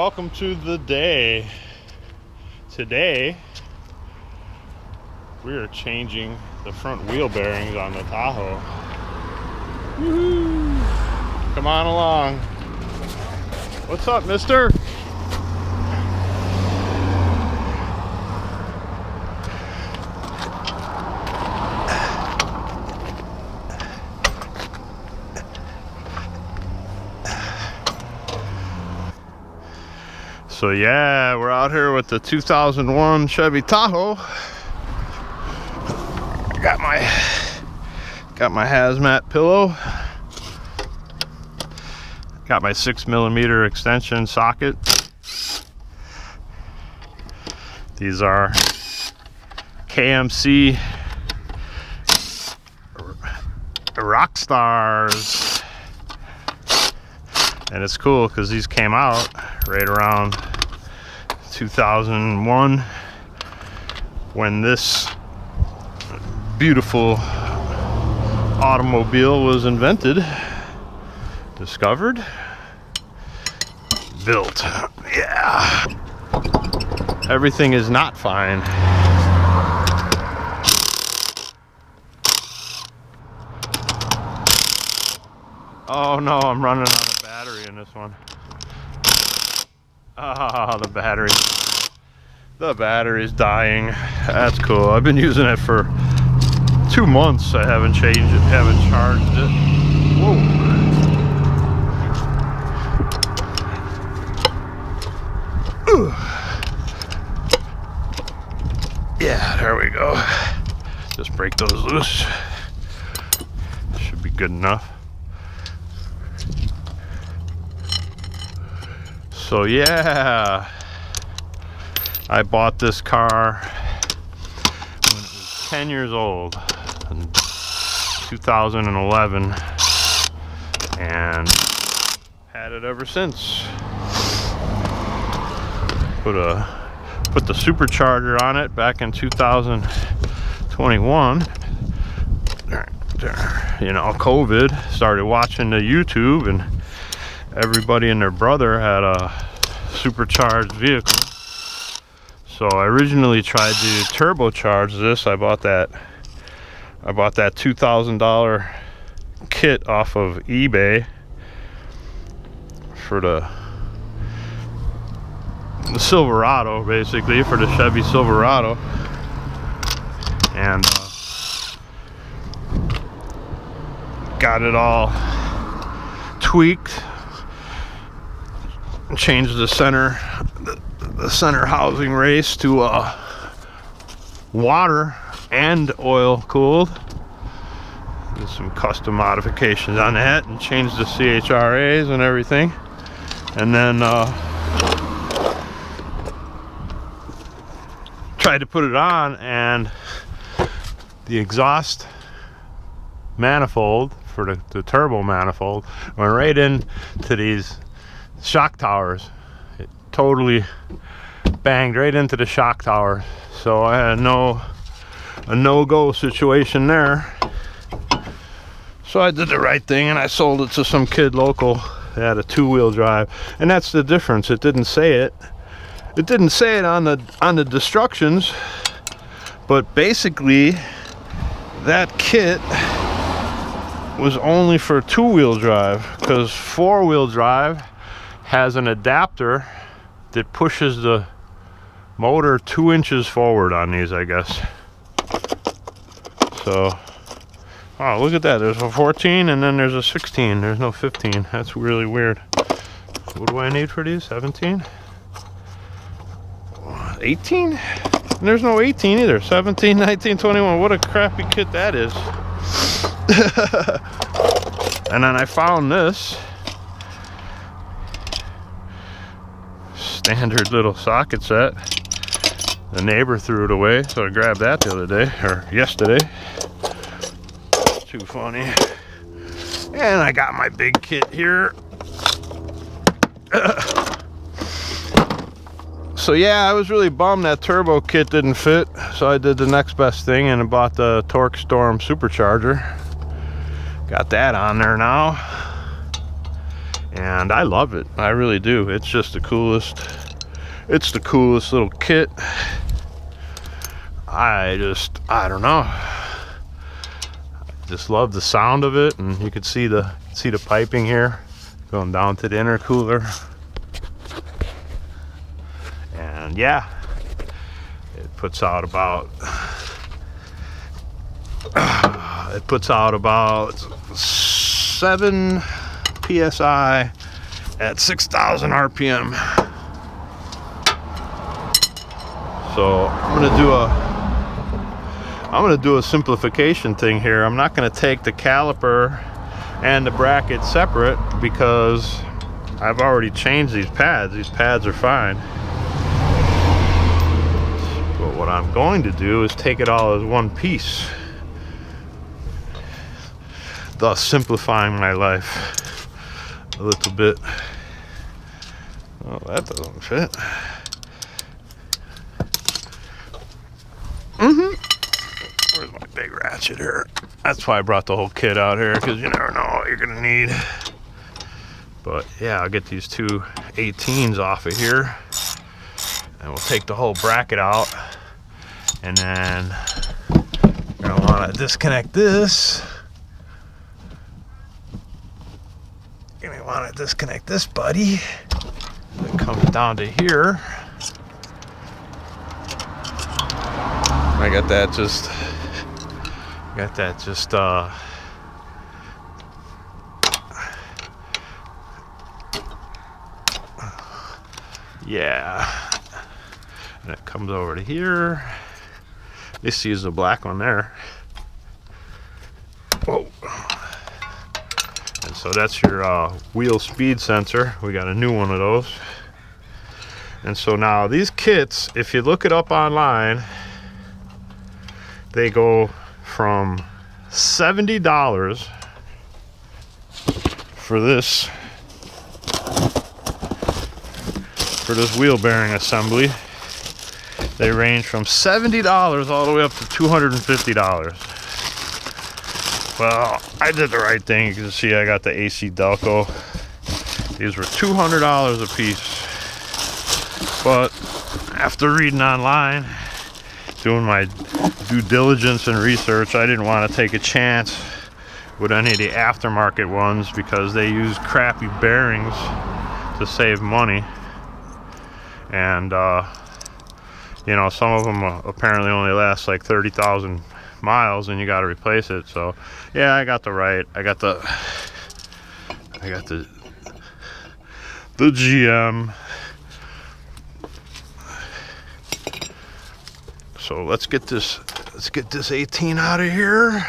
welcome to the day. Today we are changing the front wheel bearings on the Tahoe. Woo-hoo. Come on along. What's up, mister? So yeah, we're out here with the 2001 Chevy Tahoe. Got my hazmat pillow. Got my 6mm extension socket. These are KMC rock stars, and it's cool because these came out right around 2001 when this beautiful automobile was invented, discovered, built. Yeah, everything is not fine. Oh no, I'm running out of battery in this one. Ah, the battery's dying. That's cool. I've been using it for 2 months. I haven't changed it, haven't charged it. Whoa. Yeah, there we go. Just break those loose. Should be good enough. So yeah, I bought this car when it was 10 years old in 2011 and had it ever since. Put the supercharger on it back in 2021. You know, COVID, started watching the YouTube, and everybody and their brother had a supercharged vehicle. So I originally tried to turbocharge this. I bought that $2,000 kit off of eBay for the Silverado, basically, for the Chevy Silverado. And got it all tweaked. Changed the center housing race to water and oil cooled. Did some custom modifications on that and changed the CHRAs and everything. And then tried to put it on, and the exhaust manifold for the turbo manifold went right into these shock towers. It totally banged right into the shock tower. So I had a no-go situation there. So I did the right thing and I sold it to some kid local. They had a 2-wheel drive, and that's the difference. It didn't say it. It didn't say it on the destructions, but basically that kit was only for 2-wheel drive, because 4-wheel drive has an adapter that pushes the motor 2 inches forward on these, I guess. So, oh, look at that. There's a 14 and then there's a 16. There's no 15. That's really weird. What do I need for these? 17? 18? And there's no 18 either. 17, 19, 21. What a crappy kit that is. And then I found this standard little socket set. The neighbor threw it away, so I grabbed that the other day, or yesterday. Too funny. And I got my big kit here. So yeah, I was really bummed that turbo kit didn't fit, so I did the next best thing and I bought the Torque Storm supercharger. Got that on there now. and I love it. I really do. It's just the coolest. It's the coolest little kit. I don't know. Just love the sound of it, and you can see the piping here going down to the intercooler. And yeah, it puts out about 7 psi at 6,000 RPM. So I'm gonna do a simplification thing here. I'm not gonna take the caliper and the bracket separate because I've already changed these pads. These pads are fine. But what I'm going to do is take it all as one piece, thus simplifying my life a little bit. Oh, that doesn't fit. Where's my big ratchet here? That's why I brought the whole kit out here, because you never know what you're gonna need. But yeah, I'll get these two 18s off of here, and we'll take the whole bracket out, and then you're gonna want to disconnect this. You're gonna want to disconnect this buddy. It comes down to here. I got that just yeah, and it comes over to here. This is the black one there. Whoa. And so that's your wheel speed sensor. We got a new one of those. And so now these kits, if you look it up online, they go from $70 for this wheel bearing assembly. They range from $70 all the way up to $250. Well, I did the right thing. You can see I got the AC Delco. These were $200 a piece. But after reading online, doing my due diligence and research, I didn't want to take a chance with any of the aftermarket ones because they use crappy bearings to save money. And you know, some of them apparently only last like 30,000 miles and you got to replace it. So yeah, I got the GM. So let's get this 18 out of here.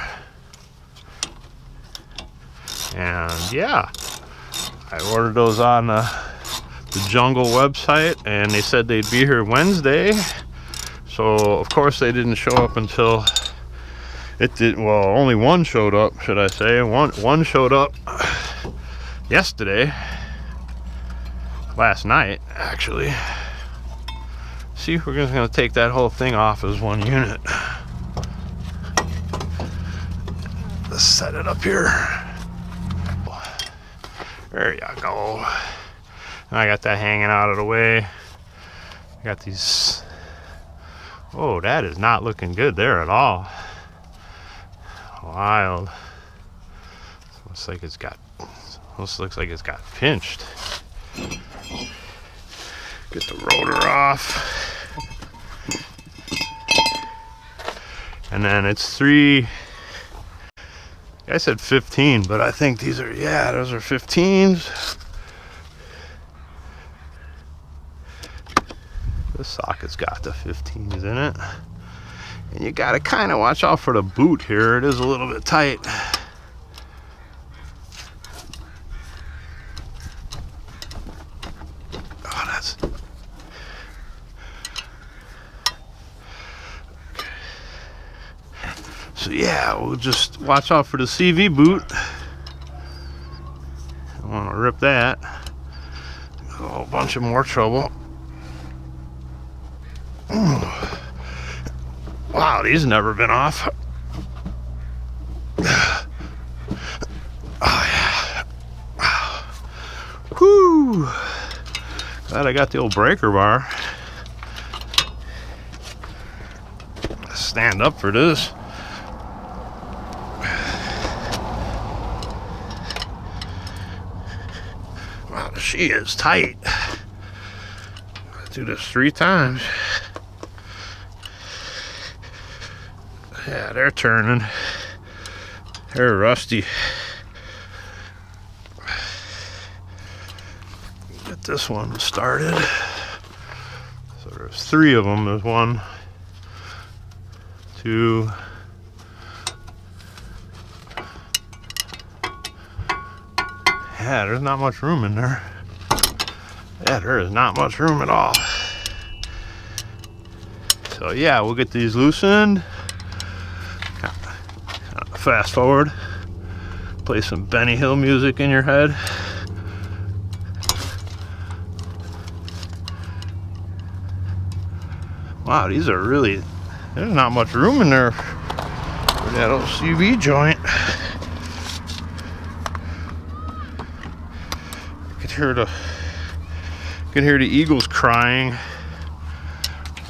And yeah, I ordered those on the Jungle website, and they said they'd be here Wednesday. So of course they didn't show up until it did. Well, only one showed up, should I say? One showed up yesterday, last night actually. See, we're just gonna take that whole thing off as one unit. Let's set it up here. There you go. I got that hanging out of the way. I got these. Oh, that is not looking good there at all. Wild. Looks like it's got. Almost looks like it's got pinched. Get the rotor off. And then it's 3. I said 15, but I think these are, yeah, those are 15s. This socket's got the 15s in it. And you gotta kind of watch out for the boot here. It is a little bit tight. Oh, that's... Okay. So yeah, we'll just watch out for the CV boot. I want to rip that. A whole bunch of more trouble. Wow, these never been off. Oh yeah. Whew. Glad I got the old breaker bar. Stand up for this. Wow, she is tight. Let's do this 3 times. Yeah, they're turning. They're rusty. Get this one started. So there's 3 of them. There's 1, 2. Yeah, there's not much room in there. Yeah, there is not much room at all. So yeah, we'll get these loosened. Fast forward. Play some Benny Hill music in your head. Wow, these are really, there's not much room in there for that old CV joint. You could hear the eagles crying,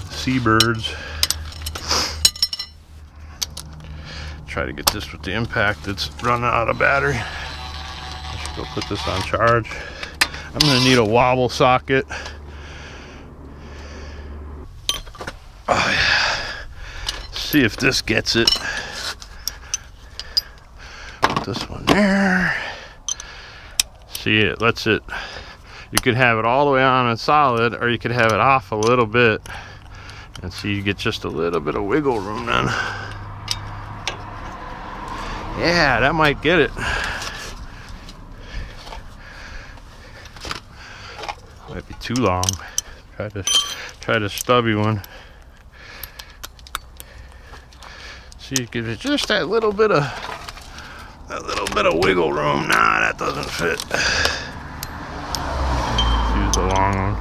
seabirds. Try to get this with the impact. It's running out of battery. I should go put this on charge. I'm gonna need a wobble socket. Oh yeah. See if this gets it. Put this one there. See, it lets it. You could have it all the way on and solid, or you could have it off a little bit, and see, you get just a little bit of wiggle room then. Yeah, that might get it. Might be too long. Try the stubby one. See, you get just that little bit of wiggle room. Nah, that doesn't fit. Let's use the long one.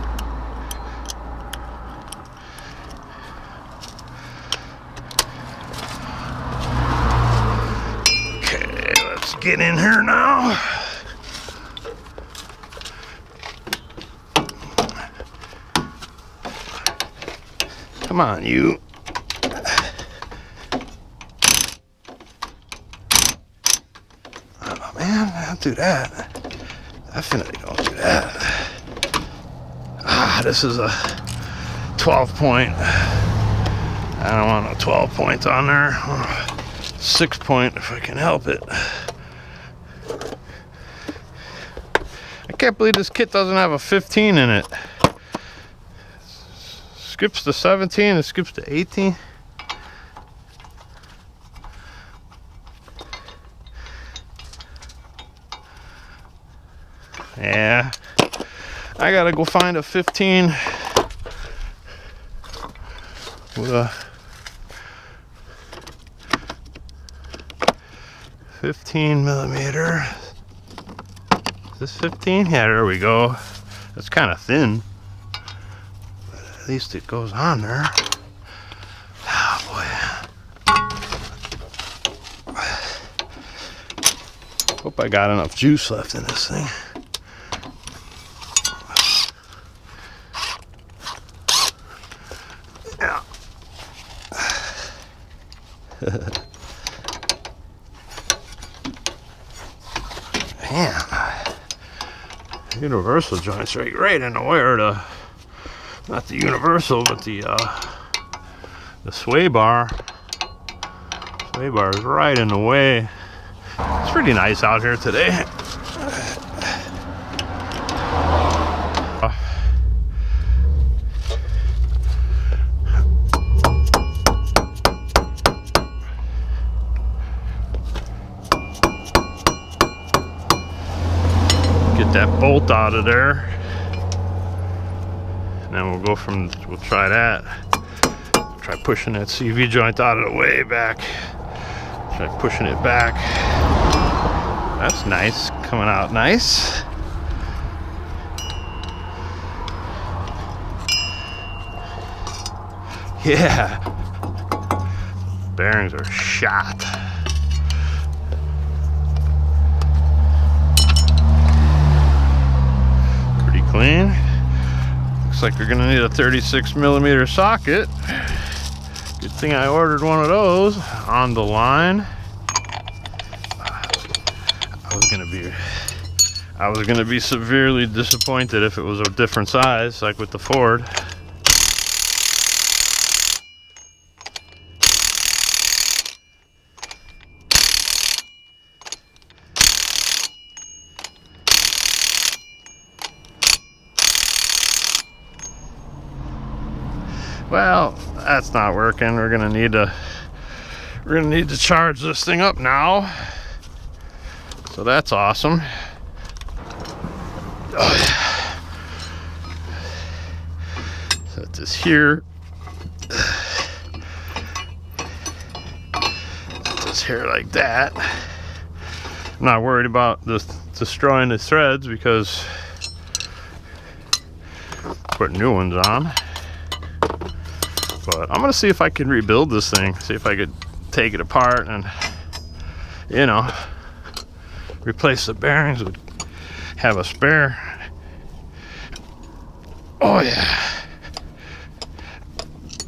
Okay, let's get in here now. Come on, you. Oh man, don't do that. Definitely don't do that. Ah, this is a 12 point. I don't want a 12 point on there. 6 point if I can help it. I can't believe this kit doesn't have a 15 in it. Skips to 17, it skips to 18. Yeah, I gotta go find a 15 with a 15 millimeter. Is this 15? Yeah, there we go. That's kind of thin. At least it goes on there. Oh boy. Hope I got enough juice left in this thing. Yeah. Man. Universal joints right in the way, or the, not the universal, but the sway bar. Sway bar is right in the way. It's pretty nice out here today. Get that bolt out of there. And then we'll try that. Try pushing that CV joint out of the way back. Try pushing it back. That's nice, coming out nice. Yeah. Bearings are shot. Pretty clean. Looks like we're gonna need a 36mm socket. Good thing I ordered one of those on the line. I was gonna be severely disappointed if it was a different size, like with the Ford. Well, that's not working. We're gonna need to charge this thing up now. So that's awesome. Oh, yeah. Set this here. Set this here like that. I'm not worried about this destroying the threads because put new ones on. But I'm gonna see if I can rebuild this thing. See if I could take it apart and, you know, replace the bearings. Would have a spare. Oh yeah.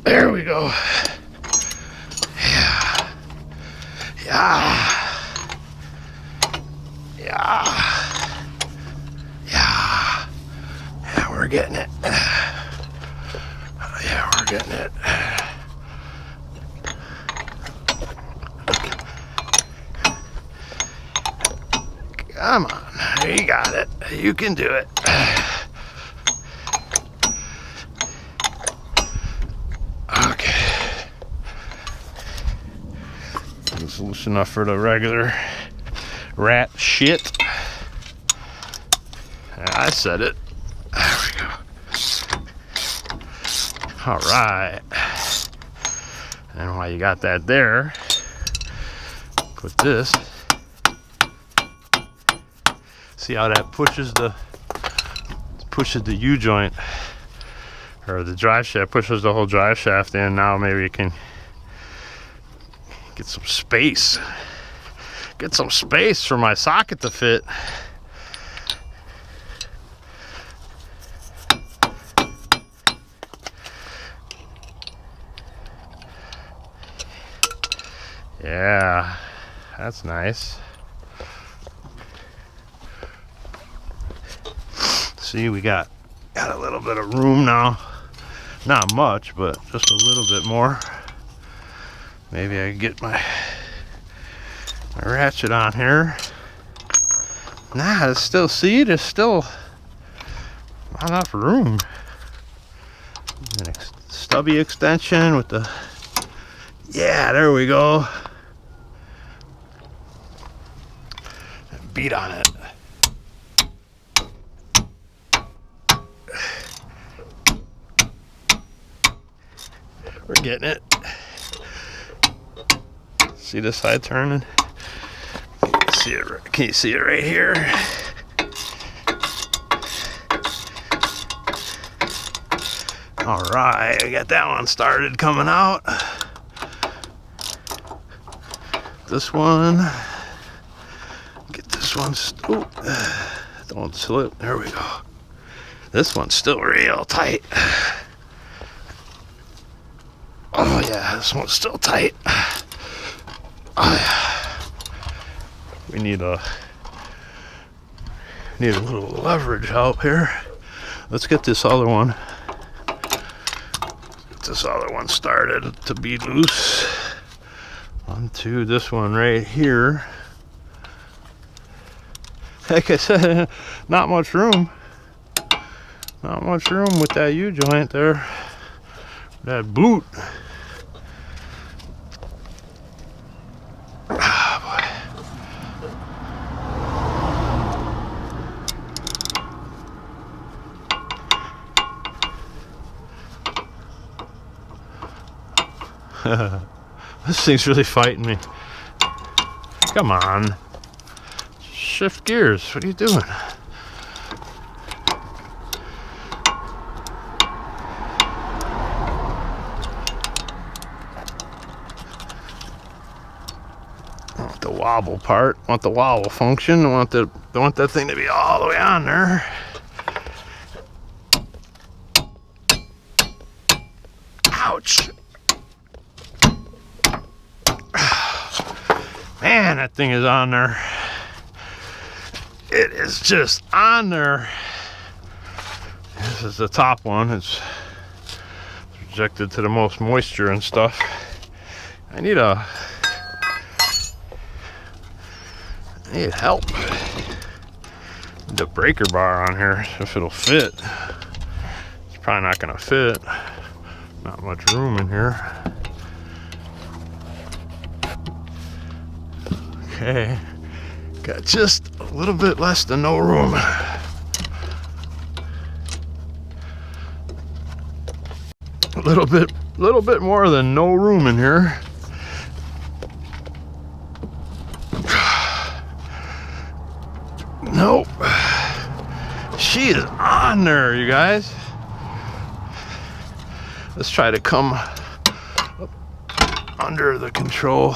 There we go. Yeah. Yeah. Yeah. Yeah. Yeah, we're getting it. Yeah, we're getting it. Come on, you got it. You can do it. Okay. It's loose enough for the regular rat shit. I said it. There we go. All right. And while you got that there, put this. See how that pushes the U-joint, or the drive shaft, pushes the whole drive shaft in. Now maybe you can get some space. Get some space for my socket to fit. Yeah, that's nice. See, we got a little bit of room now. Not much, but just a little bit more. Maybe I can get my ratchet on here. Nah, it's still, see, there's still not enough room. An stubby extension with the, yeah, there we go. Beat on it. We're getting it. See this side turning? Can you see it right here? All right, we got that one started coming out. This one. Get this one. Don't slip. There we go. This one's still real tight. Oh yeah, this one's still tight. Oh yeah. We need a little leverage help here. Let's get this other one. Get this other one started to be loose. Onto this one right here. Like I said, not much room. Not much room with that U-joint there. That boot. This thing's really fighting me. Come on. Shift gears. What are you doing? I want the wobble part. I want the wobble function. I want that thing to be all the way on there. Man, that thing is on there. It is just on there. This is the top one. It's projected to the most moisture and stuff. I need help. Need a breaker bar on here if it'll fit. It's probably not gonna fit. Not much room in here. Okay, got just a little bit less than no room. A little bit more than no room in here. Nope. She is on there, you guys. Let's try to come up under the control.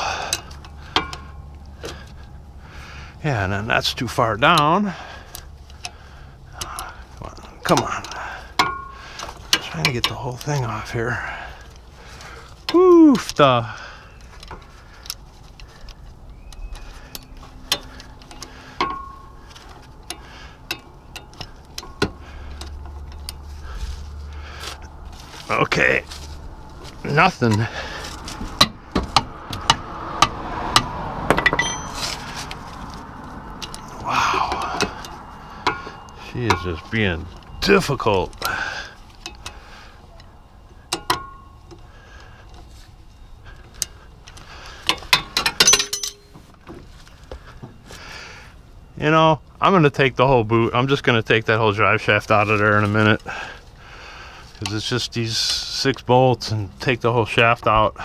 Yeah, and then that's too far down. Come on. Trying to get the whole thing off here. Woofta. Okay, nothing. Wow, she is just being difficult. You know, I'm gonna take the whole boot. I'm just gonna take that whole drive shaft out of there in a minute, because it's just these 6 bolts, and take the whole shaft out.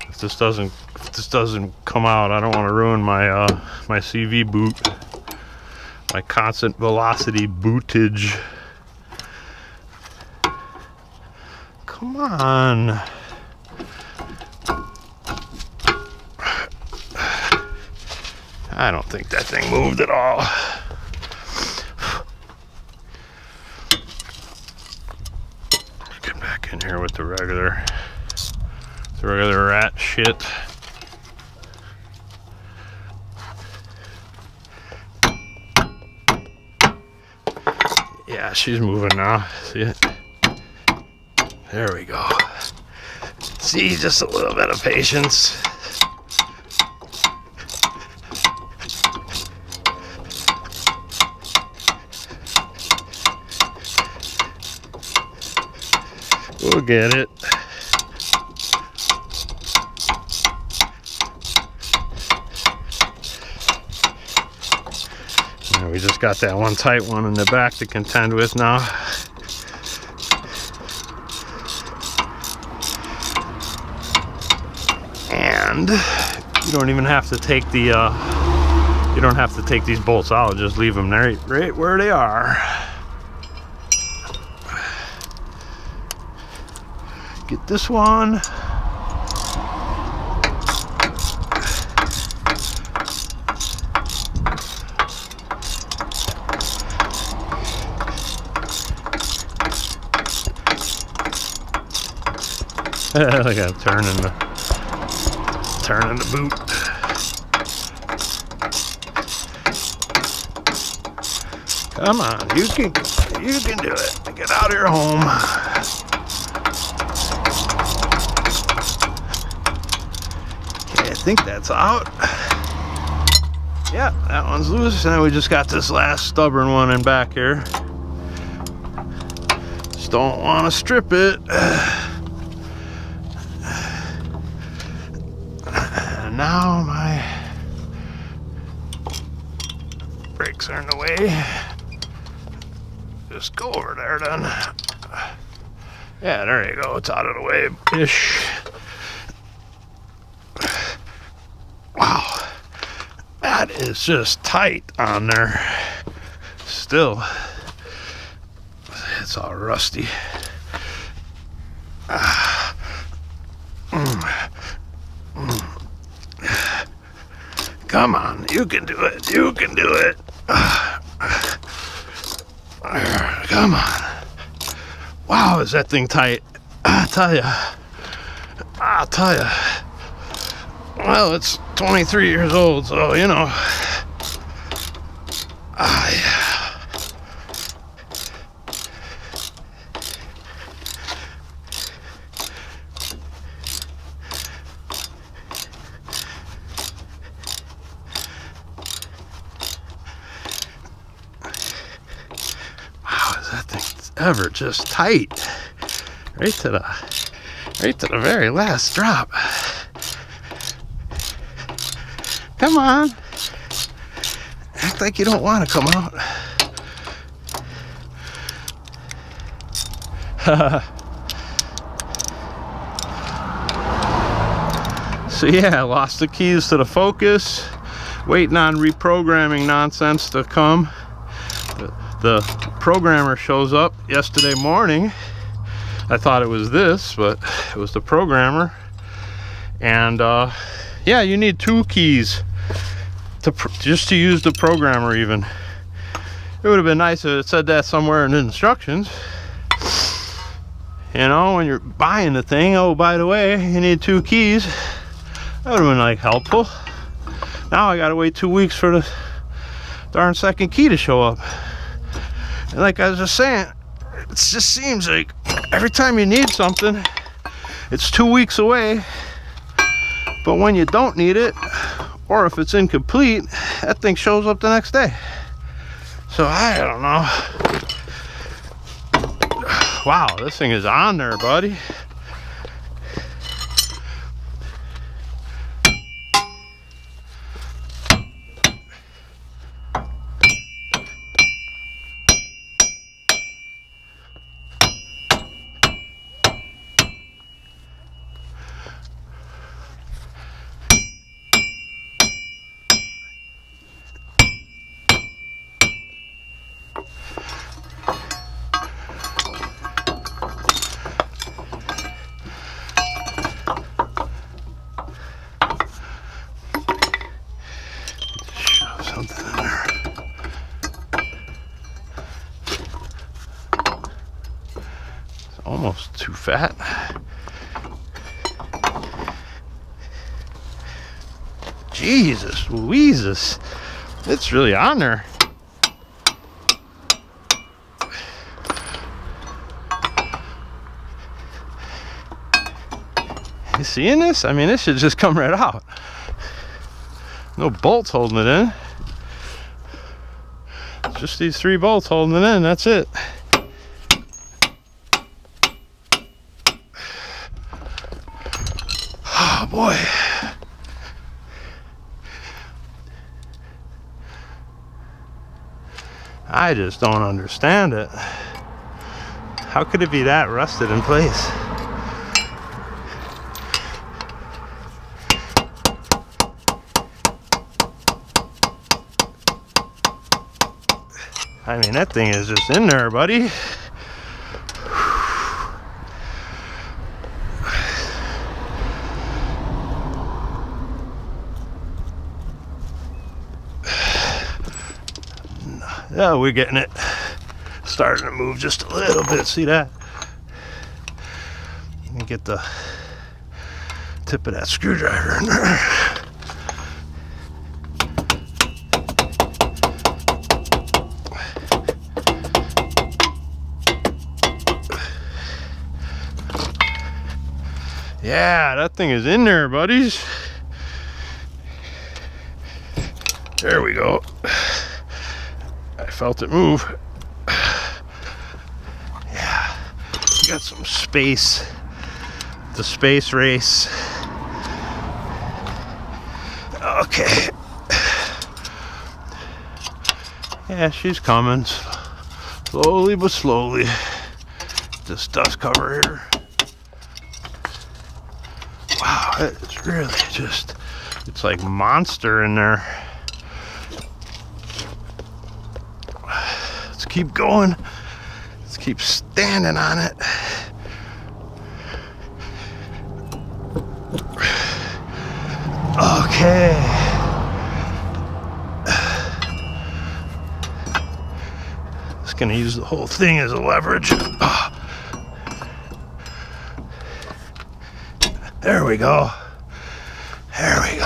If this doesn't come out, I don't want to ruin my my CV boot, my constant velocity bootage. Come on. I don't think that thing moved at all. Get back in here with the regular rat shit. Yeah, she's moving now. See it? There we go. See, just a little bit of patience. We'll get it. Now we just got that one tight one in the back to contend with now. And you don't even have to take the you don't have to take these bolts out, just leave them there right where they are. Get this one. Look at turning the boot. Come on, you can do it. Get out of your home. Okay, I think that's out. Yeah, that one's loose. And we just got this last stubborn one in back here. Just don't want to strip it. And now my brakes are in the way. Just go over there then. Yeah, there you go. It's out of the way-ish. Wow. That is just tight on there. Still. It's all rusty. Come on, you can do it. You can do it. Come on. Wow, is that thing tight? I'll tell ya. Well, it's 23 years old, so you know. Wow, is that thing ever just tight? Right to the very last drop. Come on. Act like you don't want to come out. So yeah, I lost the keys to the Focus. Waiting on reprogramming nonsense to come. The programmer shows up yesterday morning. I thought it was this, but it was the programmer. And yeah, you need 2 keys just to use the programmer even. It would have been nice if it said that somewhere in the instructions. You know, when you're buying the thing, oh, by the way, you need 2 keys. That would have been like helpful. Now I gotta wait 2 weeks for the darn second key to show up. And like I was just saying, it just seems like every time you need something, it's 2 weeks away. But when you don't need it, or if it's incomplete, that thing shows up the next day. So I don't know. Wow, this thing is on there, buddy. Almost too fat. Jesus Louises, it's really on there. You seeing this? I mean, this should just come right out. No bolts holding it in. Just these 3 bolts holding it in, that's it. Oh boy. I just don't understand it. How could it be that rusted in place? I mean, that thing is just in there, buddy. Yeah, we're getting it starting to move just a little bit. See that? Let me get the tip of that screwdriver in there. Yeah, that thing is in there, buddies. There we go. I felt it move. Yeah, got some space. The space race. Okay. Yeah, she's coming. Slowly but slowly. This dust cover here. Wow, it's really just, it's like monster in there. Let's keep going. Let's keep standing on it. Okay. Just gonna use the whole thing as a leverage. Oh. There we go. There we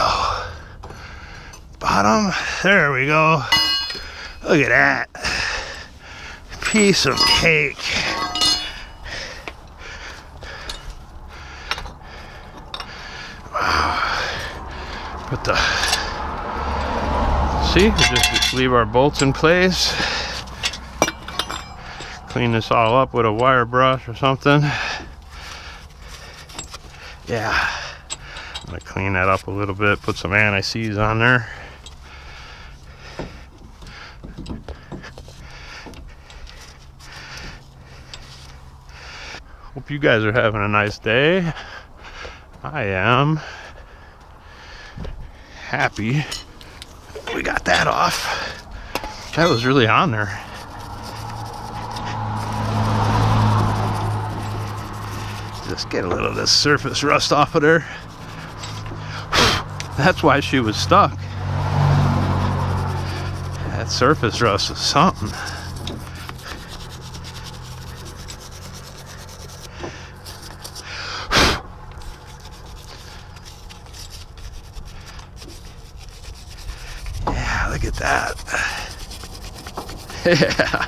bottom. There we go. Look at that. Piece of cake. Put the, see, we just leave our bolts in place. Clean this all up with a wire brush or something. Yeah, I'm gonna clean that up a little bit, put some anti-seize on there. Hope you guys are having a nice day. I am. Happy we got that off. That was really on there. Just get a little of this surface rust off of there. That's why she was stuck. That surface rust is something. Look at that. Yeah.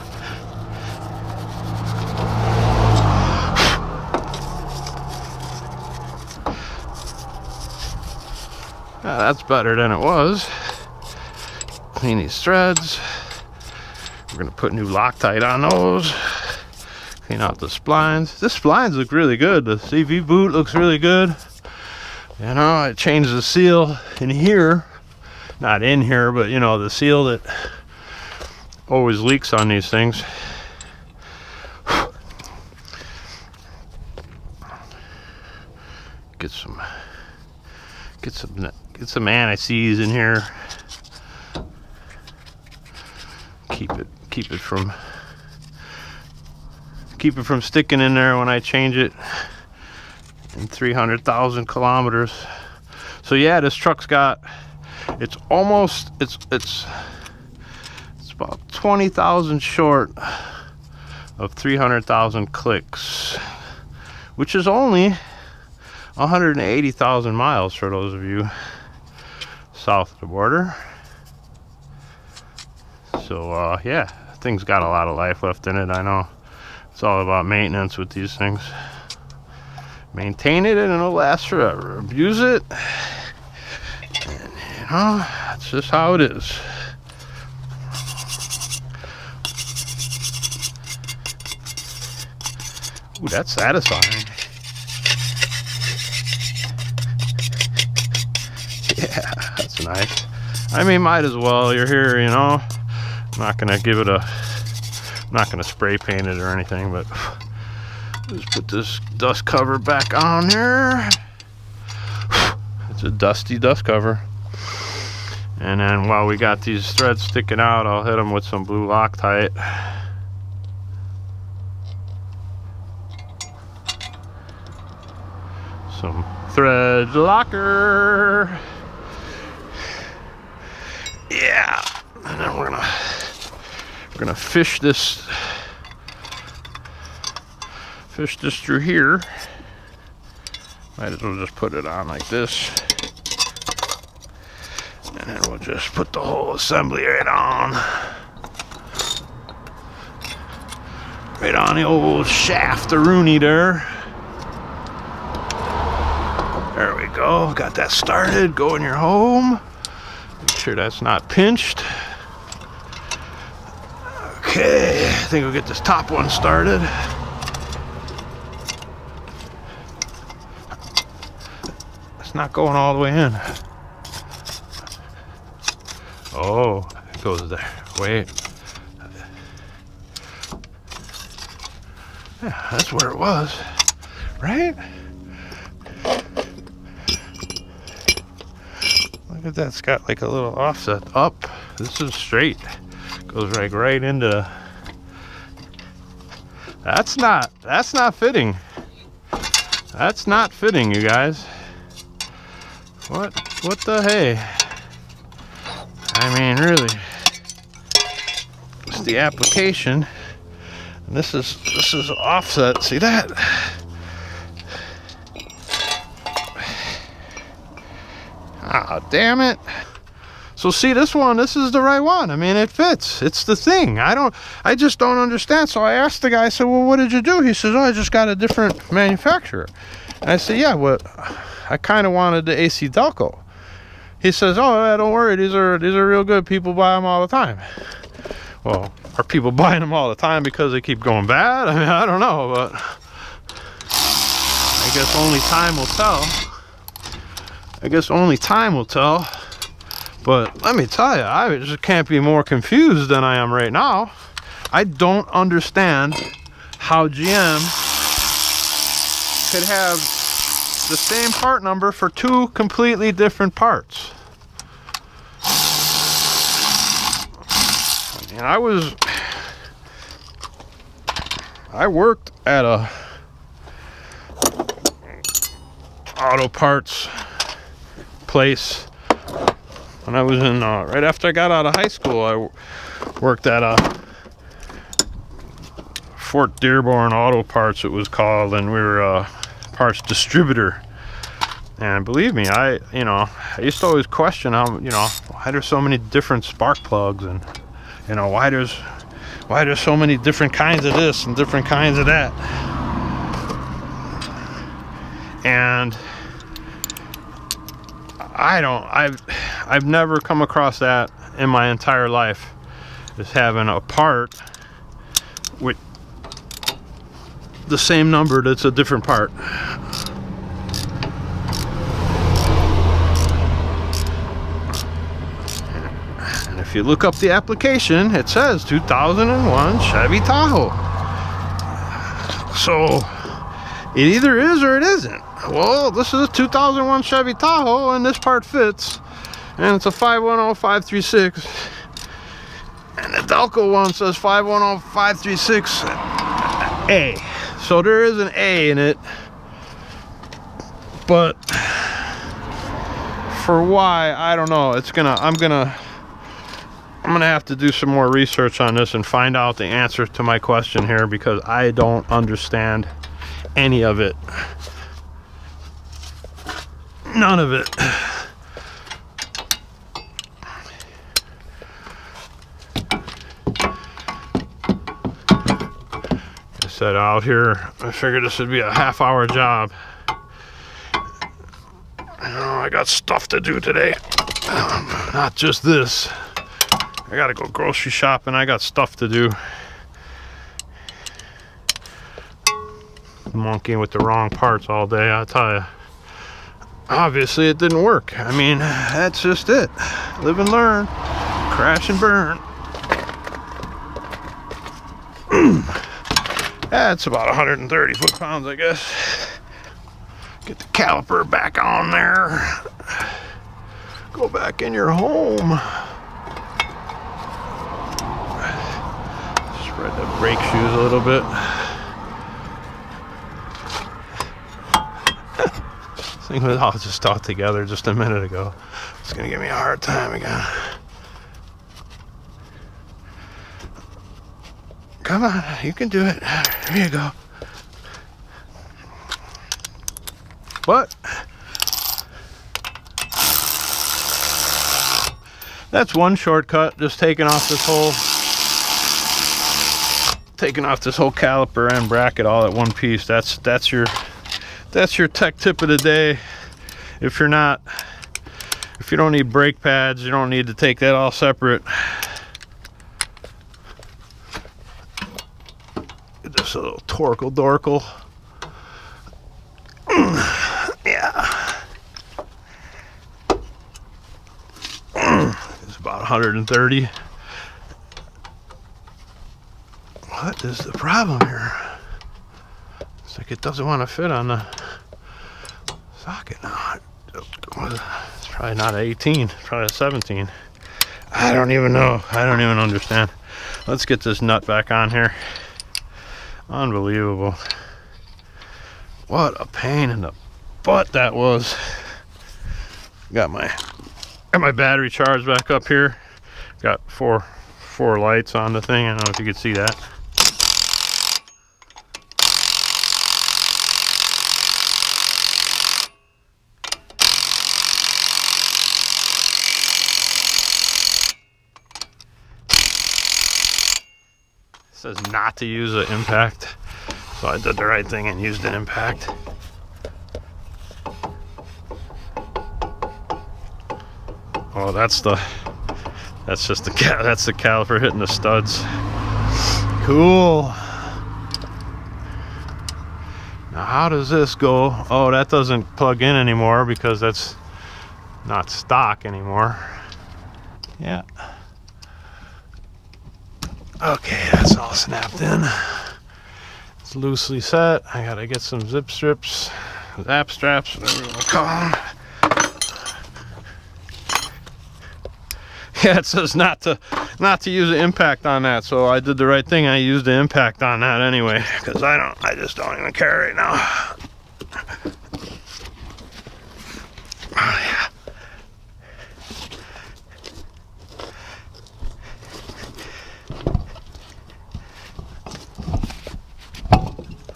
That's better than it was. Clean these threads. We're gonna put new Loctite on those. Clean out the splines. The splines look really good. The CV boot looks really good. You know, I changed the seal in here. Not in here, but you know, the seal that always leaks on these things. Get some anti-seize in here. Keep it from sticking in there when I change it in 300,000 kilometers. So yeah, this truck's got, it's about 20,000 short of 300,000 clicks, which is only 180,000 miles for those of you south of the border. So yeah, thing's got a lot of life left in it. I know it's all about maintenance with these things. Maintain it and it'll last forever. Abuse it, and you know, that's just how it is. Ooh, that's satisfying. Yeah, that's nice. I mean, might as well. You're here, you know. I'm not gonna give it a, I'm not gonna spray paint it or anything, but just put this dust cover back on there. It's a dusty dust cover. And then while we got these threads sticking out, I'll hit them with some blue Loctite. Some thread locker. Yeah, and then we're gonna fish this through here. Might as well just put it on like this, and then we'll just put the whole assembly right on the old shaft-a-rooney there. There we go. Got that started. Go in your home. Make sure that's not pinched. Okay, I think we'll get this top one started. It's not going all the way in. Oh, it goes there. Wait. Yeah, that's where it was, right? Look at that, it's got like a little offset up. This is straight. Goes like right into, that's not fitting. That's not fitting, you guys. What the hey? I mean, really, it's the application. And this is offset. See that? Ah, damn it. So see, this is the right one. I mean, it fits. It's the thing. I just don't understand. So I asked the guy, I said, well, what did you do? He says, oh, I just got a different manufacturer. And I said, yeah, well, I kind of wanted the AC Delco. He says, oh, yeah, don't worry, these are real good. People buy them all the time. Well, are people buying them all the time because they keep going bad? I mean, I don't know, but I guess only time will tell. But let me tell you, I just can't be more confused than I am right now. I don't understand how GM could have the same part number for two completely different parts. And I worked at a auto parts place when I was in right after I got out of high school. I worked at a Fort Dearborn Auto Parts, it was called, and we were a parts distributor. And believe me, I used to always question how, why there's so many different spark plugs, and why there's so many different kinds of this and different kinds of that. And I've never come across that in my entire life, is having a part with the same number that's a different part. And if you look up the application, it says 2001 Chevy Tahoe. So it either is or it isn't. Well, this is a 2001 Chevy Tahoe, and this part fits, and it's a 510536, and the Delco one says 510536A. So there is an A in it, but for why, I don't know. I'm gonna have to do some more research on this and find out the answer to my question here, because I don't understand any of it. None of it. I said out here, I figured this would be a half-hour job. I got stuff to do today. Not just this. I gotta go grocery shopping. I got stuff to do. Monkeying with the wrong parts all day, I tell you. Obviously it didn't work. I mean, that's just it. Live and learn. Crash and burn. That's about 130 foot-pounds, I guess. Get the caliper back on there. Go back in your home. Spread the brake shoes a little bit. This thing was all just all together just a minute ago. It's gonna give me a hard time again. Come on, you can do it. Here you go. What? That's one shortcut, just taking off this whole caliper and bracket all at one piece. That's your tech tip of the day. If you don't need brake pads, you don't need to take that all separate. Just a little torque dorkle. Yeah. It's about 130. What is the problem here? It's like it doesn't want to fit on the socket now. It's probably not an 18, it's probably a 17. I don't even know. I don't even understand. Let's get this nut back on here. Unbelievable. What a pain in the butt that was. Got my battery charged back up here. Got four lights on the thing. I don't know if you can see that. says not to use an impact, so I did the right thing and used an impact. Oh, that's the caliper hitting the studs. Cool. Now how does this go? Oh, that doesn't plug in anymore because that's not stock anymore. Yeah. Okay, that's all snapped in. It's loosely set. I gotta get some zip strips, zap straps, whatever you want to call them. Yeah, it says not to use an impact on that, so I did the right thing. I used the impact on that anyway, because I just don't even care right now. Oh, yeah.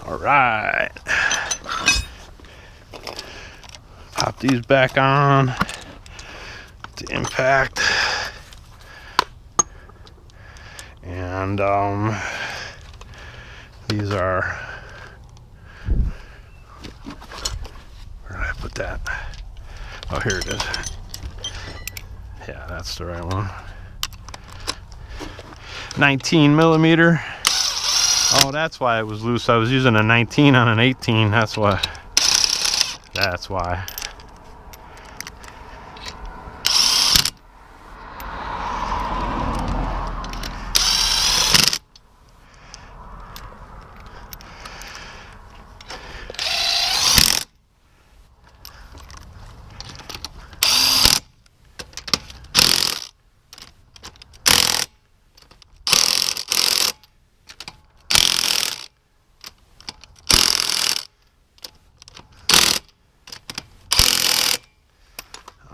All right. Pop these back on. The impact. And these are, where did I put that? Oh, here it is. Yeah, that's the right one. 19 millimeter. Oh, that's why it was loose. I was using a 19 on an 18. That's why. That's why.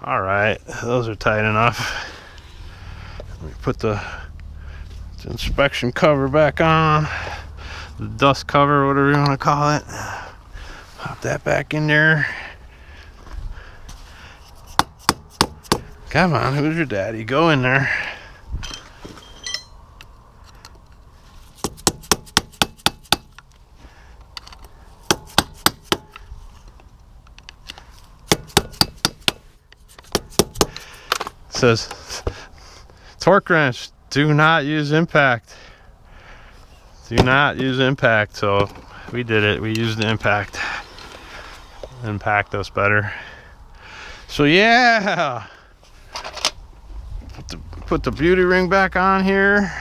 All right, those are tight enough. Let me put the inspection cover back on, the dust cover, whatever you want to call it. Pop that back in there. Come on, who's your daddy? Go in there. Says torque wrench, do not use impact. Do not use impact. So we did it. We used the impact. Impact us better. So yeah, put the beauty ring back on here.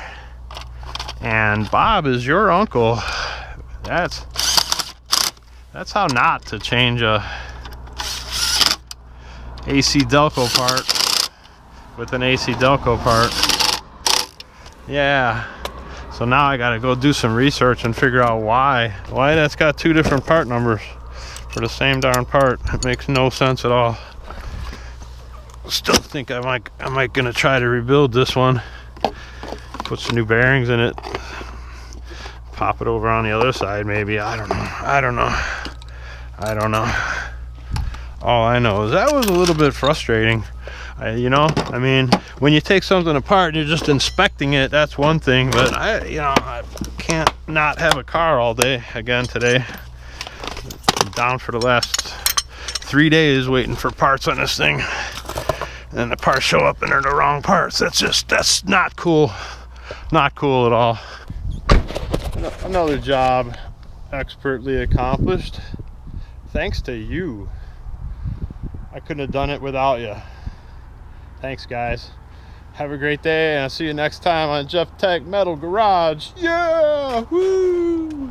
And Bob is your uncle. That's how not to change a AC Delco part with an AC Delco part. Yeah, so now I gotta go do some research and figure out why that's got two different part numbers for the same darn part. It makes no sense at all. Still think I might gonna try to rebuild this one, put some new bearings in it, pop it over on the other side maybe. I don't know. All I know is that was a little bit frustrating. You know, I mean, when you take something apart and you're just inspecting it, that's one thing, but I can't not have a car all day again today. I'm down for the last 3 days waiting for parts on this thing, and the parts show up and they're the wrong parts. That's not cool. Not cool at all. Another job expertly accomplished thanks to you. I couldn't have done it without you. Thanks, guys. Have a great day, and I'll see you next time on Jeff Tech Metal Garage. Yeah! Woo!